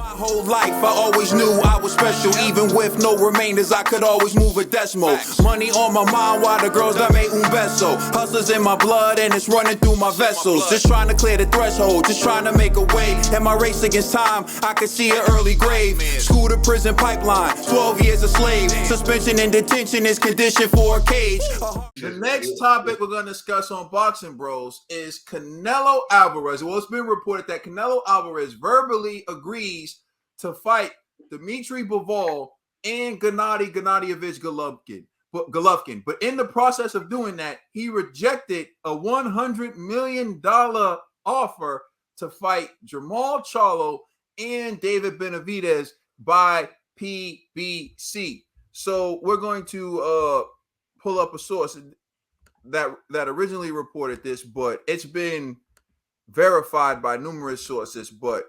My whole life, I always knew I was special. Even with no remainders, I could always move a decimal. Money on my mind while the girls that made un beso. Hustlers in my blood and it's running through my vessels. Just trying to clear the threshold, just trying to make a way. In my race against time, I could see an early grave. School to prison pipeline, 12 years a slave. Suspension and detention is conditioned for a cage. The next topic we're going to discuss on Boxing Bros is Canelo Alvarez. Well, it's been reported that Canelo Alvarez verbally agrees to fight Dmitry Bivol and Gennady Golovkin. But in the process of doing that, he rejected a $100 million offer to fight Jermall Charlo and David Benavidez by PBC. So we're going to pull up a source that originally reported this, but it's been verified by numerous sources. But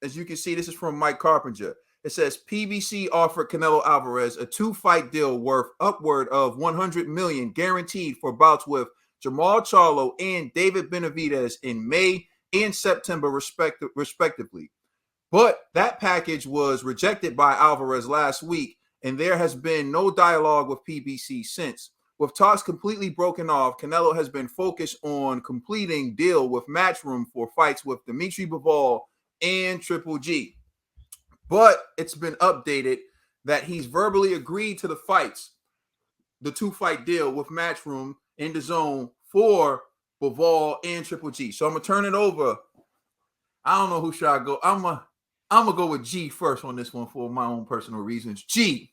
as you can see, this is from Mike Carpenter. It says PBC offered Canelo Alvarez a 2-fight deal worth upward of $100 million guaranteed for bouts with Jermall Charlo and David Benavidez in May and September respectively. But that package was rejected by Alvarez last week, and there has been no dialogue with PBC since. With talks completely broken off, Canelo has been focused on completing deal with Matchroom for fights with Dmitry Bivol and Triple G. But it's been updated that he's verbally agreed to the fights, the 2-fight deal with Matchroom in DAZN for Bivol and Triple G. So I'm going to turn it over. I don't know who should I go. I'm going to go with G first on this one for my own personal reasons. G.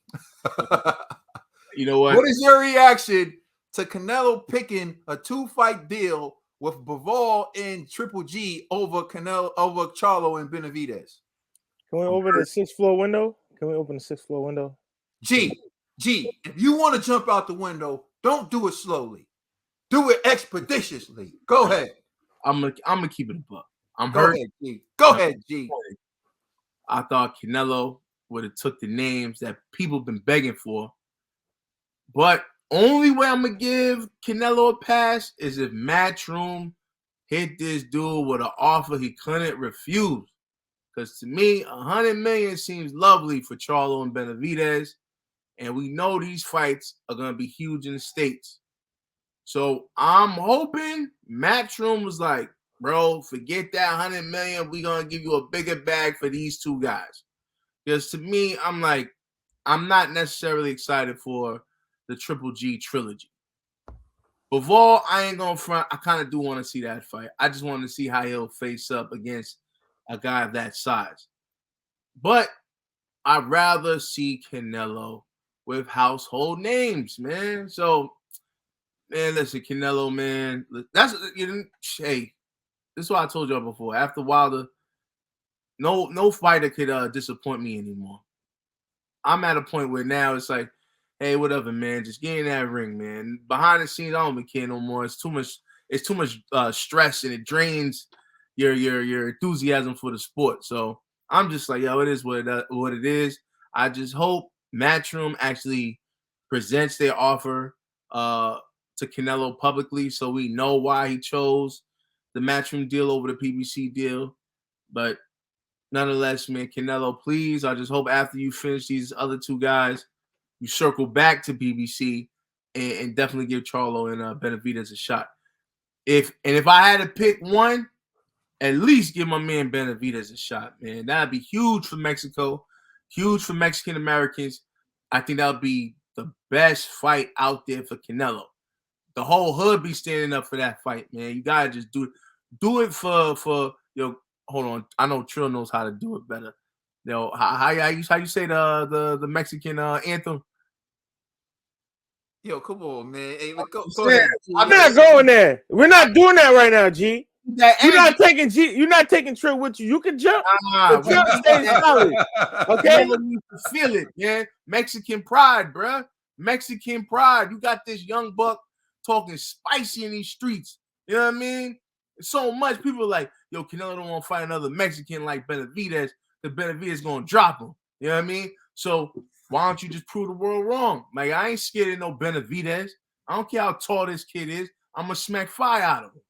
You know what? What is your reaction to Canelo picking a 2-fight deal with Bivol and Triple G over Charlo and Benavidez? Can we open the 6th floor window? Can we open the 6th floor window? G, if you want to jump out the window, don't do it slowly. Do it expeditiously. Go ahead. I'm gonna keep it a buck. Go ahead, G. I thought Canelo would have took the names that people have been begging for. But only way I'm going to give Canelo a pass is if Matchroom hit this dude with an offer he couldn't refuse. Because to me, $100 million seems lovely for Charlo and Benavidez. And we know these fights are going to be huge in the States. So I'm hoping Matchroom was like, bro, forget that $100 million. We're going to give you a bigger bag for these two guys. Because to me, I'm not necessarily excited for the Triple G trilogy. Bivol, I ain't going to front. I kind of do want to see that fight. I just want to see how he'll face up against a guy of that size. But I'd rather see Canelo with household names, man. So, man, listen, Canelo, man. Hey, this is what I told y'all before. After Wilder, no fighter could disappoint me anymore. I'm at a point where now it's like, hey, whatever, man. Just get in that ring, man. Behind the scenes, I don't even care no more. It's too much stress, and it drains your enthusiasm for the sport. So I'm just like, yo, it is what it is. I just hope Matchroom actually presents their offer to Canelo publicly, so we know why he chose the Matchroom deal over the PBC deal. But nonetheless, man, Canelo, please, I just hope after you finish these other two guys, you circle back to PBC and definitely give Charlo and Benavidez a shot. If I had to pick one, at least give my man Benavidez a shot, man. That'd be huge for Mexico, huge for Mexican Americans. I think that would be the best fight out there for Canelo. The whole hood be standing up for that fight, man. You gotta just do it for hold on. I know Trill knows how to do it better. How you say the Mexican anthem? Yo, come on, man. Hey, go ahead. I'm not going there. We're not doing that right now, G. You're not taking Trill with you. You can jump. Trill stays solid. Okay, you feel it, man. Mexican pride, bro. Mexican pride. You got this young buck talking spicy in these streets. You know what I mean? So much people are like, yo, Canelo don't want to fight another Mexican like Benavidez. The Benavidez gonna drop him. You know what I mean? So why don't you just prove the world wrong? Like, I ain't scared of no Benavidez. I don't care how tall this kid is. I'm gonna smack fire out of him.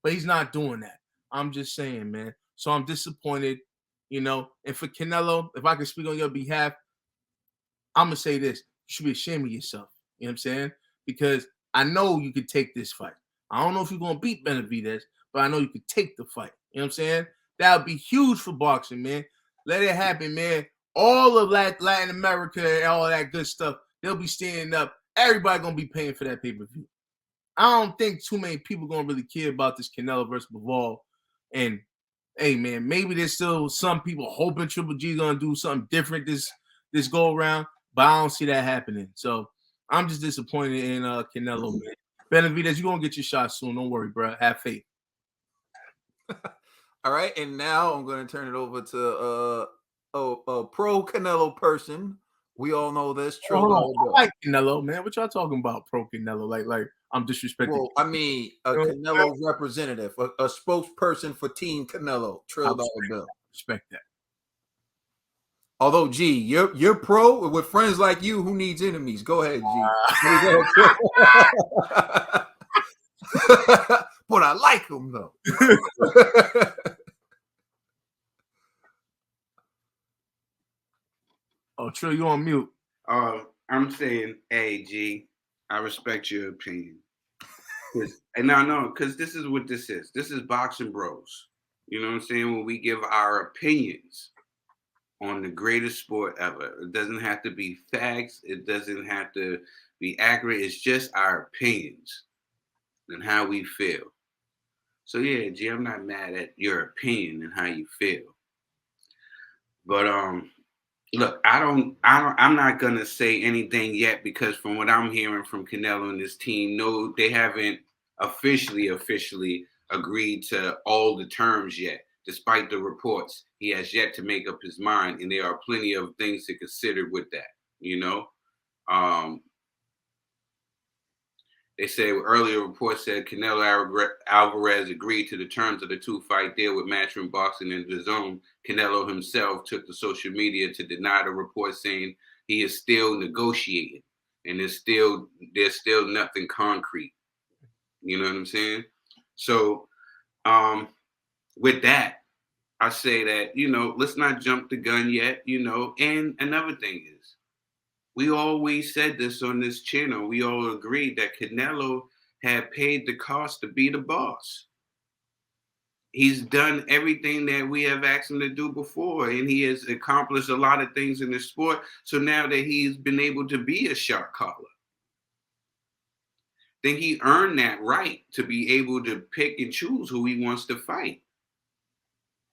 But he's not doing that. I'm just saying, man. So I'm disappointed you know. And for Canelo, if I can speak on your behalf, I'm gonna say this: you should be ashamed of yourself. You know what I'm saying? Because I know you could take this fight. I don't know if you're gonna beat Benavidez, but I know you could take the fight. You know what I'm saying? That would be huge for boxing, man. Let it happen, man. All of Latin America and all that good stuff, they'll be standing up. Everybody gonna be paying for that pay-per-view. I don't think too many people gonna really care about this Canelo versus Bivol. And hey, man, maybe there's still some people hoping Triple G gonna do something different this go around, but I don't see that happening. So I'm just disappointed in Canelo, man. Benavidez, you're gonna get your shot soon. Don't worry, bro. Have faith. All right, and now I'm gonna turn it over to a pro Canelo person. We all know this. I like Canelo, man. What y'all talking about, pro Canelo? Like I'm disrespecting. Well, I mean, a Canelo representative, a spokesperson for Team Canelo, Trill Dollar Bill. Respect that. Although, G, you're pro with friends like you. Who needs enemies? Go ahead, G. But I like him though. Oh, Trill, you on mute? I'm saying, hey, G, I respect your opinion. And I know, because this is what this is. This is boxing bros. You know what I'm saying? When we give our opinions on the greatest sport ever. It doesn't have to be facts. It doesn't have to be accurate. It's just our opinions and how we feel. So yeah, G, I'm not mad at your opinion and how you feel. But look, I'm not gonna say anything yet because from what I'm hearing from Canelo and his team, no, they haven't officially agreed to all the terms yet. Despite the reports, he has yet to make up his mind, and there are plenty of things to consider with that. You know, they said earlier reports said Canelo Alvarez agreed to the terms of the two-fight deal with Matchroom Boxing and DAZN. Canelo himself took to social media to deny the report, saying he is still negotiating and there's still nothing concrete. You know what I'm saying? So with that, I say that, you know, let's not jump the gun yet, you know. And another thing is, we always said this on this channel. We all agreed that Canelo had paid the cost to be the boss. He's done everything that we have asked him to do before, and he has accomplished a lot of things in the sport. So now that he's been able to be a shot caller, then he earned that right to be able to pick and choose who he wants to fight.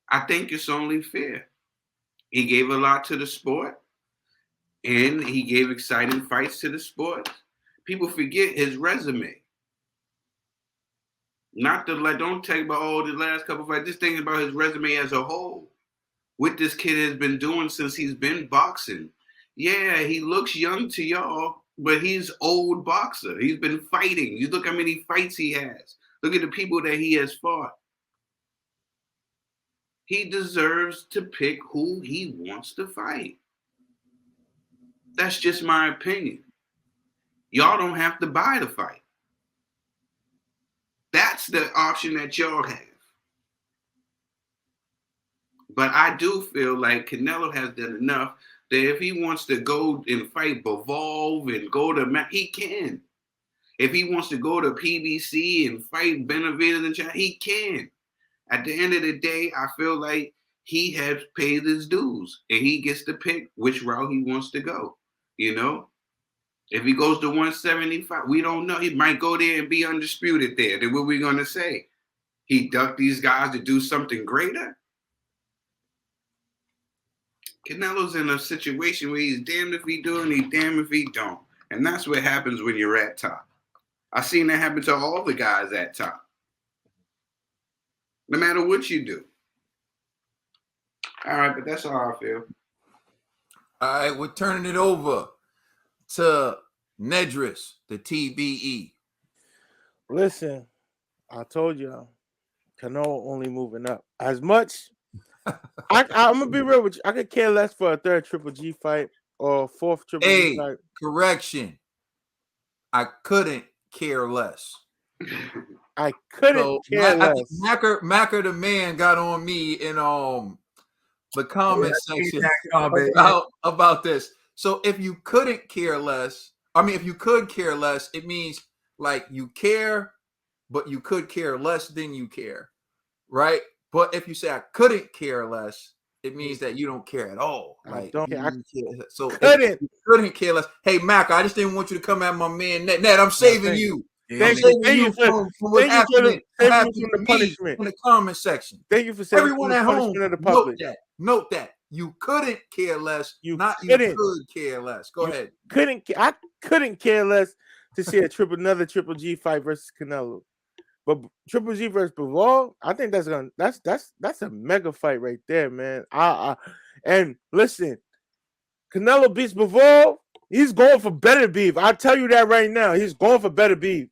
I think it's only fair. He gave a lot to the sport, and he gave exciting fights to the sport. People forget his resume. Not the don't take about all the last couple of fights. Just thinking about his resume as a whole. What this kid has been doing since he's been boxing. Yeah, he looks young to y'all, but he's old boxer. He's been fighting. You look how many fights he has. Look at the people that he has fought. He deserves to pick who he wants to fight. That's just my opinion. Y'all don't have to buy the fight. That's the option that y'all have. But I do feel like Canelo has done enough that if he wants to go and fight Bivol and go to he can. If he wants to go to PBC and fight Benavidez and Charlo, he can. At the end of the day, I feel like he has paid his dues and he gets to pick which route he wants to go. You know, if he goes to 175, we don't know. He might go there and be undisputed there. Then what are we going to say? He ducked these guys to do something greater? Canelo's in a situation where he's damned if he do and he's damned if he don't. And that's what happens when you're at top. I've seen that happen to all the guys at top. No matter what you do. All right, but that's how I feel. All right, we're turning it over to Nedris, the TBE. Listen, I told you, Canelo only moving up. As much, I'm gonna be real with you. I could care less for a third Triple G fight or fourth Triple G fight. Correction. I couldn't care less. I couldn't care less. Macker the man got on me in the comment section comment. about this. So if you couldn't care less, if you could care less, it means like you care, but you could care less than you care, right? But if you say I couldn't care less, it means that you don't care at all. Like don't care. So Couldn't. if you couldn't care less. Hey Mac, I just didn't want you to come at my man Ned. Ned, I'm saving you. Thank you from what happened from the punishment in the comment section. Thank you for saving Everyone at home, of the public. Note that you couldn't care less, you could care less. Go ahead. I couldn't care less to see another Triple G fight versus Canelo. But Triple G versus Bivol, I think that's a mega fight right there, man. And listen, Canelo beats Bivol, he's going for better beef. I'll tell you that right now. He's going for better beef.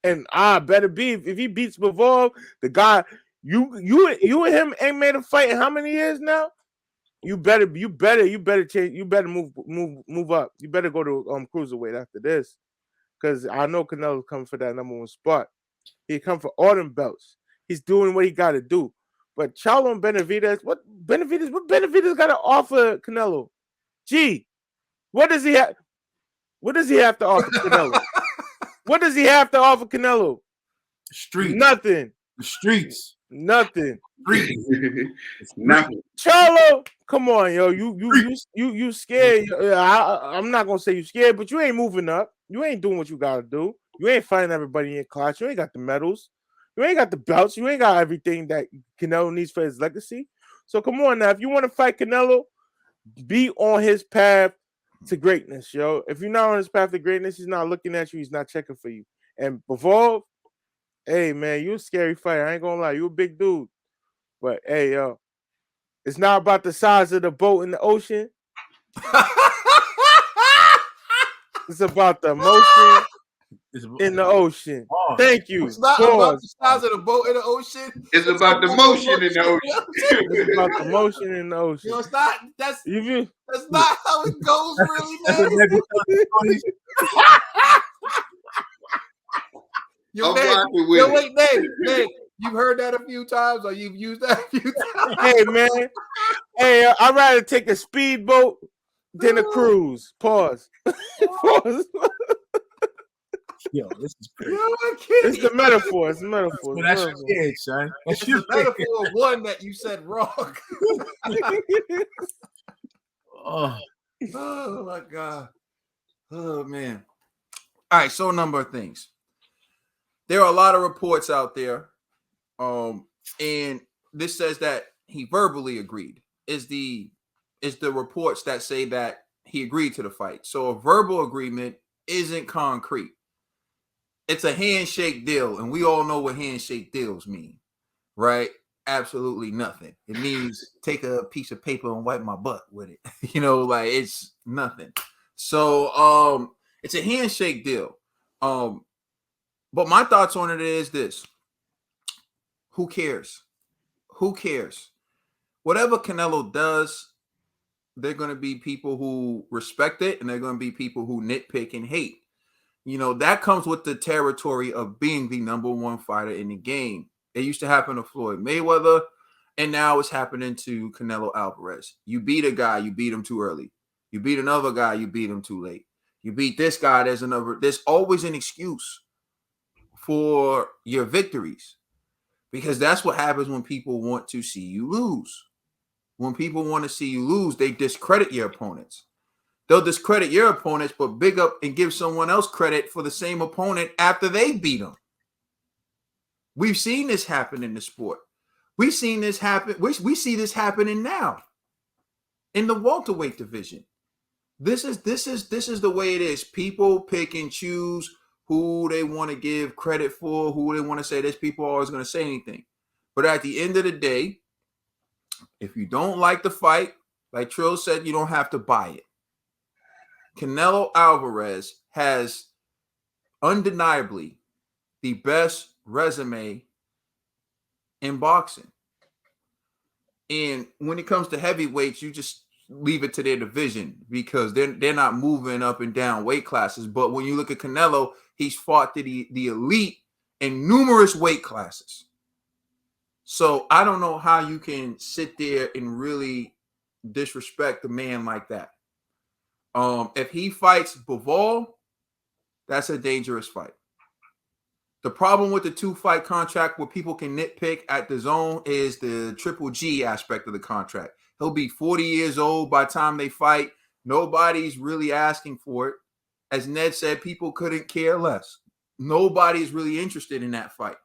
And better beef. If he beats Bivol, the guy, you and him ain't made a fight in how many years now? You better change. You better move up. You better go to cruiserweight after this, because I know Canelo's coming for that number 1 spot. He come for all them belts. He's doing what he got to do. But Charlo and Benavidez, what Benavidez got to offer Canelo? Gee, what does he have? What does he have to offer Canelo? What does he have to offer Canelo? Streets. Nothing. The streets. Nothing. Nothing. Charlo, come on, yo. You scared. I'm not gonna say you scared, but you ain't moving up. You ain't doing what you gotta do. You ain't fighting everybody in your class. You ain't got the medals. You ain't got the belts. You ain't got everything that Canelo needs for his legacy. So come on now. If you want to fight Canelo, be on his path to greatness, yo. If you're not on his path to greatness, he's not looking at you. He's not checking for you. And Bivol, hey, man, you a scary fighter. I ain't gonna lie. You a big dude. But, hey, yo, it's not about the size of the boat in the ocean. It's about the emotion in the ocean. Thank you. It's not about the size of the boat in the ocean. It's about the motion in the ocean. It's about the motion in the ocean. Yo, it's not. That's not how it goes, really, man. Wait, Dave, you've heard that a few times, or you've used that a few times. Hey, man. Hey, I'd rather take a speedboat than a cruise. Pause. Pause. Yo, this is crazy. It's the metaphor. It's the metaphor. That's your kid, son. It's the metaphor of one that you said wrong. Oh my God. Oh man. All right, so a number of things. There are a lot of reports out there, and this says that he verbally agreed. Is the reports that say that he agreed to the fight. So a verbal agreement isn't concrete. It's a handshake deal, and we all know what handshake deals mean, right? Absolutely nothing. It means take a piece of paper and wipe my butt with it. Like it's nothing. So it's a handshake deal. But my thoughts on it is this. Who cares? Who cares? Whatever Canelo does, there are going to be people who respect it, and there are going to be people who nitpick and hate. That comes with the territory of being the number 1 fighter in the game. It used to happen to Floyd Mayweather, and now it's happening to Canelo Alvarez. You beat a guy, you beat him too early. You beat another guy, you beat him too late. You beat this guy, there's always an excuse for your victories, because that's what happens when people want to see you lose. When people want to see you lose, they discredit your opponents. They'll discredit your opponents, but big up and give someone else credit for the same opponent after they beat them. We've seen this happen in the sport. We've seen this happen. We see this happening now in the welterweight division. This is the way it is. People pick and choose who they want to give credit for, who they want to say. There's people always going to say anything. But at the end of the day, if you don't like the fight, like Trill said, you don't have to buy it. Canelo Alvarez has undeniably the best resume in boxing. And when it comes to heavyweights, you just leave it to their division, because they're not moving up and down weight classes. But when you look at Canelo, he's fought the elite in numerous weight classes. So I don't know how you can sit there and really disrespect a man like that. If he fights Bivol, that's a dangerous fight. The problem with the 2-fight contract where people can nitpick at the DAZN is the Triple G aspect of the contract. He'll be 40 years old by the time they fight. Nobody's really asking for it. As Ned said, people couldn't care less. Nobody's really interested in that fight.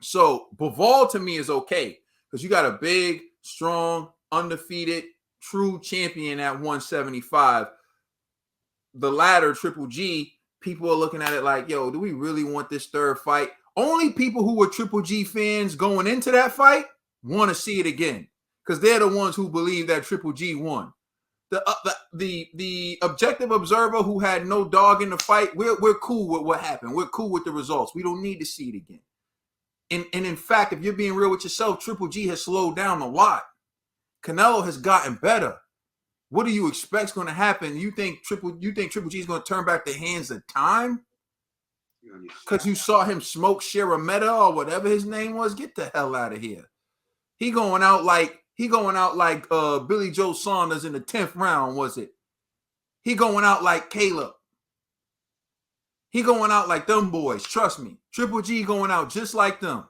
So Bivol to me is okay because you got a big, strong, undefeated, true champion at 175. The latter, Triple G, people are looking at it like, yo, do we really want this third fight? Only people who were Triple G fans going into that fight want to see it again because they're the ones who believe that Triple G won. The objective observer who had no dog in the fight, we're cool with what happened. We're cool with the results. We don't need to see it again. And in fact, if you're being real with yourself, Triple G has slowed down a lot. Canelo has gotten better. What do you expect is going to happen? You think Triple G is going to turn back the hands of time? Because you saw him smoke Sharameta or whatever his name was? Get the hell out of here. He going out like Billy Joe Saunders in the 10th round, was it? He going out like Caleb. He going out like them boys. Trust me. Triple G going out just like them.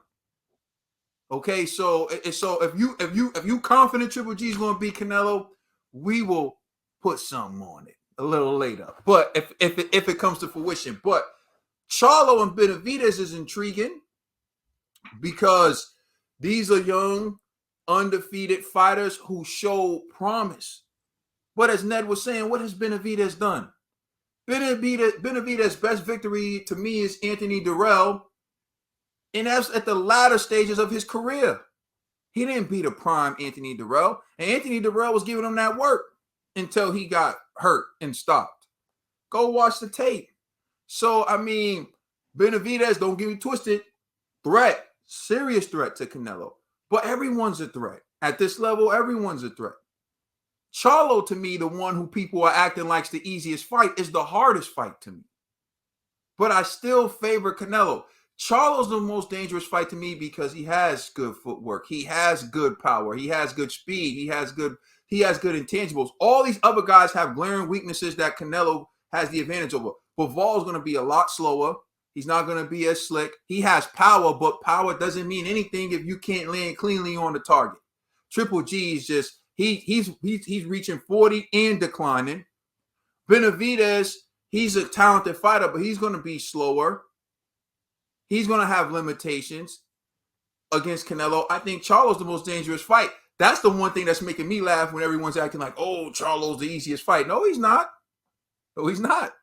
Okay, so if you confident Triple G is going to beat Canelo, we will put something on it a little later. But if it comes to fruition, but Charlo and Benavidez is intriguing because these are young, undefeated fighters who show promise. But as Ned was saying, what has Benavidez done? Benavidez's best victory to me is Anthony Durrell, and that's at the latter stages of his career. He didn't beat a prime Anthony Durrell, and Anthony Durrell was giving him that work until he got hurt and stopped. Go watch the tape. So, I mean, Benavidez, don't get me twisted, threat, serious threat to Canelo. But everyone's a threat. At this level, everyone's a threat. Charlo, to me, the one who people are acting like the easiest fight, is the hardest fight to me. But I still favor Canelo. Charlo's the most dangerous fight to me because he has good footwork. He has good power. He has good speed. He has good intangibles. All these other guys have glaring weaknesses that Canelo has the advantage over. Bivol's going to be a lot slower. He's not going to be as slick. He has power, but power doesn't mean anything if you can't land cleanly on the target. Triple G is just he's reaching 40 and declining. Benavidez, he's a talented fighter, but he's going to be slower. He's going to have limitations against Canelo. I think Charlo's the most dangerous fight. That's the one thing that's making me laugh when everyone's acting like, oh, Charlo's the easiest fight. No, he's not. No, he's not.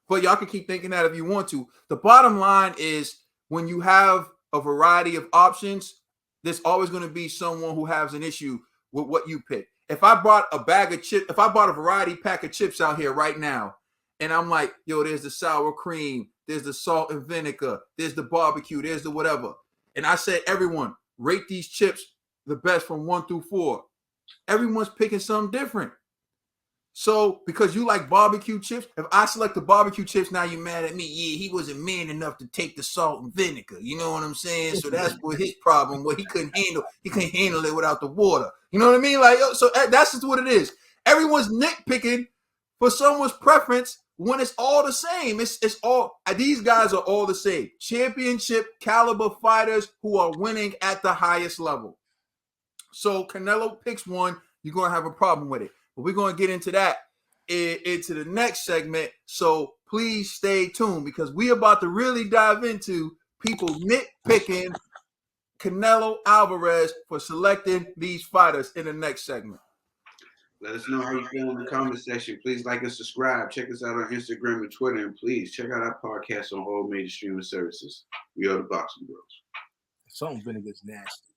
But y'all can keep thinking that if you want to. The bottom line is when you have a variety of options, there's always going to be someone who has an issue with what you pick. If I bought a bag of chips, if I bought a variety pack of chips out here right now, and I'm like, yo, there's the sour cream, there's the salt and vinegar, there's the barbecue, there's the whatever. And I said, everyone, rate these chips the best from 1 through 4. Everyone's picking something different. So because you like barbecue chips, if I select the barbecue chips, now you're mad at me. Yeah, he wasn't man enough to take the salt and vinegar. You know what I'm saying? So that's what his problem was. He couldn't handle it without the water. You know what I mean? Like, so that's just what it is. Everyone's nitpicking for someone's preference when it's all the same. It's all, these guys are all the same. Championship caliber fighters who are winning at the highest level. So Canelo picks one, you're going to have a problem with it. But we're going to get into that into the next segment. So please stay tuned because we're about to really dive into people nitpicking Canelo Alvarez for selecting these fighters in the next segment. Let us know how you feel in the comment section. Please like and subscribe. Check us out on Instagram and Twitter. And please check out our podcast on all major streaming services. We are the Boxing Bros. Salt and vinegar is nasty.